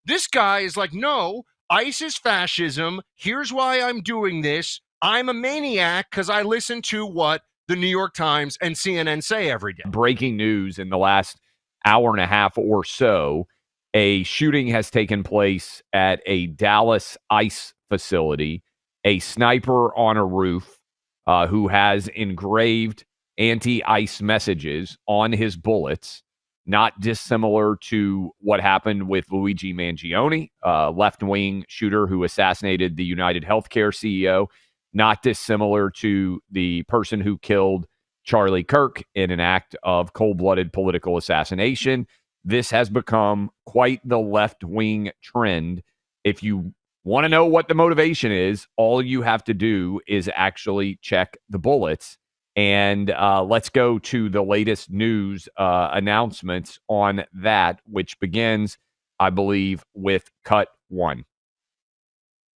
This guy is like, no, ICE is fascism. Here's why I'm doing this. I'm a maniac because I listen to what the New York Times and CNN say every day. Breaking news in the last hour and a half or so, a shooting has taken place at a Dallas ICE facility. A sniper on a roof who has engraved anti-ICE messages on his bullets, not dissimilar to what happened with Luigi Mangione, left-wing shooter who assassinated the United Healthcare CEO, not dissimilar to the person who killed Charlie Kirk in an act of cold-blooded political assassination. This has become quite the left-wing trend. If you want to know what the motivation is, all you have to do is actually check the bullets. And let's go to the latest news announcements on that, which begins, I believe, with cut one.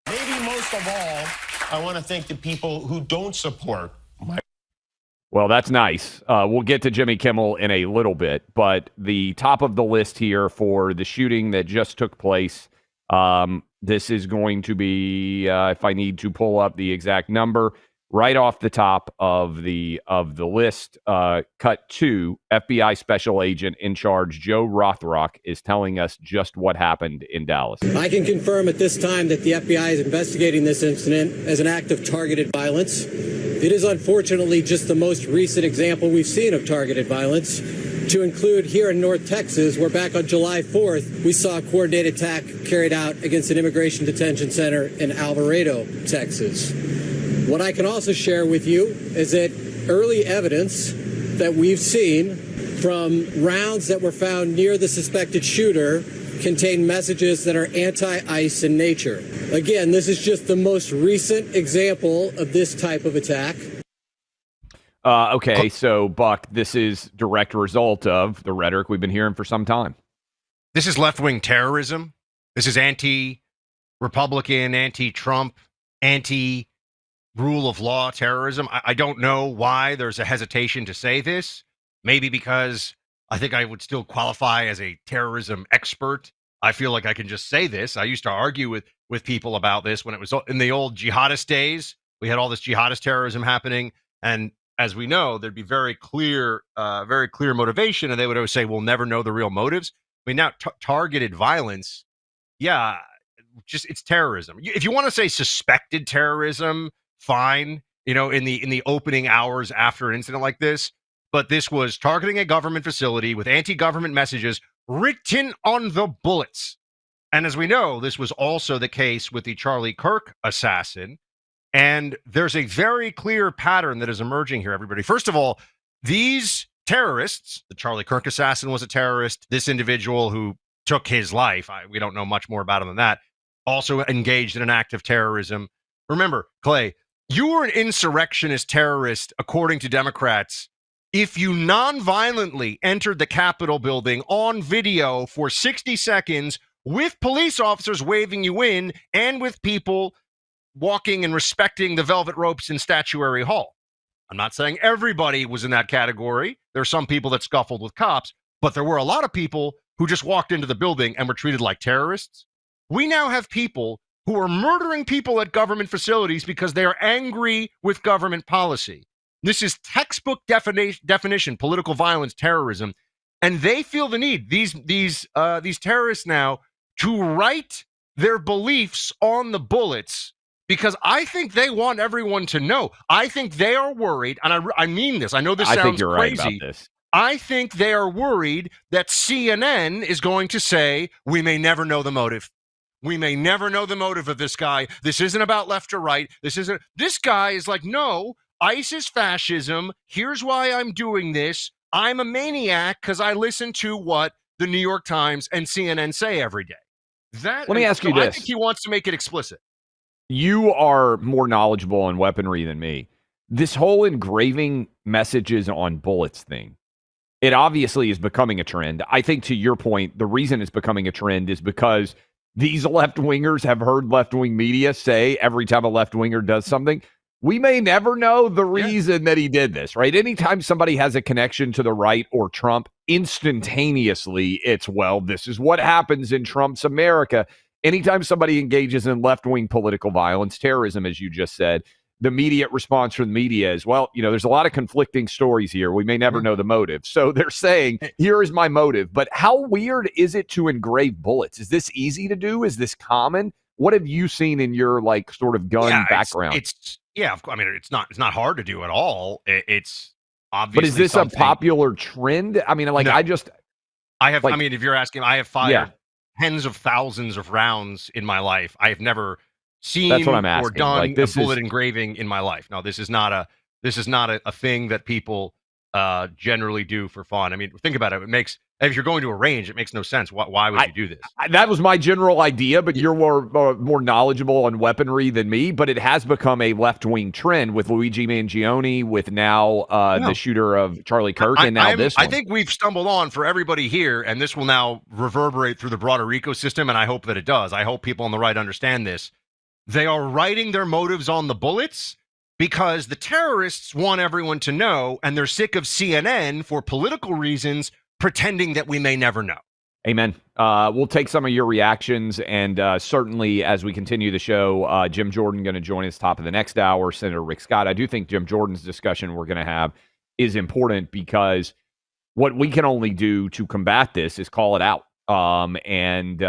Maybe most of all, I want to thank the people who don't support my... Well, that's nice. We'll get to Jimmy Kimmel in a little bit, but the top of the list here for the shooting that just took place, this is going to be, if I need to pull up the exact number, right off the top of the list, cut two, FBI Special Agent in charge Joe Rothrock is telling us just what happened in Dallas. I can confirm at this time that the FBI is investigating this incident as an act of targeted violence. It is unfortunately just the most recent example we've seen of targeted violence, to include here in North Texas, where back on July 4th, we saw a coordinated attack carried out against an immigration detention center in Alvarado, Texas. What I can also share with you is that early evidence that we've seen from rounds that were found near the suspected shooter contain messages that are anti-ICE in nature. Again, this is just the most recent example of this type of attack. Okay, so, Buck, this is direct result of the rhetoric we've been hearing for some time. This is left-wing terrorism. This is anti-Republican, anti-Trump, anti-rule of law terrorism. I don't know why there's a hesitation to say this. Maybe because I think I would still qualify as a terrorism expert. I feel like I can just say this. I used to argue with people about this when it was in the old jihadist days. We had all this jihadist terrorism happening, and as we know, there'd be very clear motivation, and they would always say, we'll never know the real motives. I mean, now targeted violence, yeah, it's terrorism. If you want to say suspected terrorism, fine, in the opening hours after an incident like this, but this was targeting a government facility with anti-government messages written on the bullets. And as we know, this was also the case with the Charlie Kirk assassin. And there's a very clear pattern that is emerging here, everybody. First of all, these terrorists, the Charlie Kirk assassin was a terrorist. This individual who took his life, we don't know much more about him than that, also engaged in an act of terrorism. Remember, Clay, you were an insurrectionist terrorist, according to Democrats, if you non-violently entered the Capitol building on video for 60 seconds with police officers waving you in and with people walking and respecting the velvet ropes in Statuary Hall. I'm not saying everybody was in that category. There are some people that scuffled with cops, but there were a lot of people who just walked into the building and were treated like terrorists. We now have people who are murdering people at government facilities because they are angry with government policy. This is textbook definition, political violence, terrorism, and they feel the need, these terrorists now, to write their beliefs on the bullets, because I think they want everyone to know. I think they are worried, and I mean this. I know this sounds crazy. I think you're right about this. I think they are worried that CNN is going to say, we may never know the motive. We may never know the motive of this guy. This isn't about left or right. This guy is like, no, ICE is fascism. Here's why I'm doing this. I'm a maniac because I listen to what the New York Times and CNN say every day. Let me ask you this. I think he wants to make it explicit. You are more knowledgeable on weaponry than me. This whole engraving messages on bullets thing, it obviously is becoming a trend. I think, to your point, the reason it's becoming a trend is because these left-wingers have heard left-wing media say every time a left-winger does something, we may never know the reason that he did this, right? Anytime somebody has a connection to the right or Trump, instantaneously it's, well, this is what happens in Trump's America. Anytime somebody engages in left-wing political violence, terrorism, as you just said, the immediate response from the media is, well, there's a lot of conflicting stories here. We may never know the motive. So they're saying, here is my motive. But how weird is it to engrave bullets? Is this easy to do? Is this common? What have you seen in your sort of gun background? It's not hard to do at all. It's obviously. But is this a popular trend? I mean, no. If you're asking, I have fired tens of thousands of rounds in my life. I have never seen or done a bullet engraving in my life. No, this is not a thing that people generally do for fun. I mean, think about it. If you're going to a range, it makes no sense. Why would you do this? That was my general idea, but you're more knowledgeable on weaponry than me. But it has become a left-wing trend with Luigi Mangione, with now the shooter of Charlie Kirk, and now this one. I think we've stumbled on for everybody here, and this will now reverberate through the broader ecosystem, and I hope that it does. I hope people on the right understand this. They are writing their motives on the bullets because the terrorists want everyone to know, and they're sick of CNN for political reasons pretending that we may never know. Amen. We'll take some of your reactions, and certainly as we continue the show, Jim Jordan going to join us top of the next hour, Senator Rick Scott. I do think Jim Jordan's discussion we're going to have is important because what we can only do to combat this is call it out. And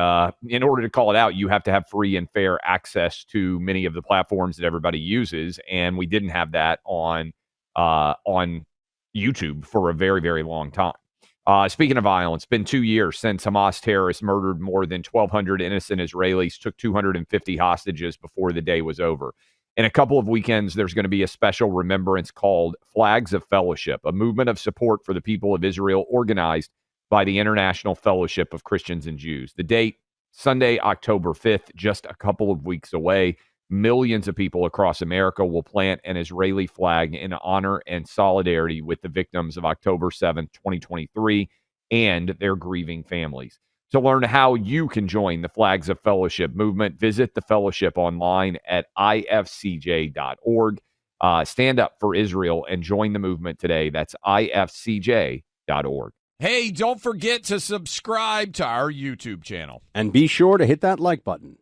in order to call it out, you have to have free and fair access to many of the platforms that everybody uses, and we didn't have that on YouTube for a very, very long time. Speaking of violence, it's been 2 years since Hamas terrorists murdered more than 1,200 innocent Israelis, took 250 hostages before the day was over. In a couple of weekends, there's going to be a special remembrance called Flags of Fellowship, a movement of support for the people of Israel organized by the International Fellowship of Christians and Jews. The date, Sunday, October 5th, just a couple of weeks away. Millions of people across America will plant an Israeli flag in honor and solidarity with the victims of October 7th, 2023, and their grieving families. To learn how you can join the Flags of Fellowship movement, visit the fellowship online at ifcj.org. Stand up for Israel and join the movement today. That's ifcj.org. Hey, don't forget to subscribe to our YouTube channel. And be sure to hit that like button.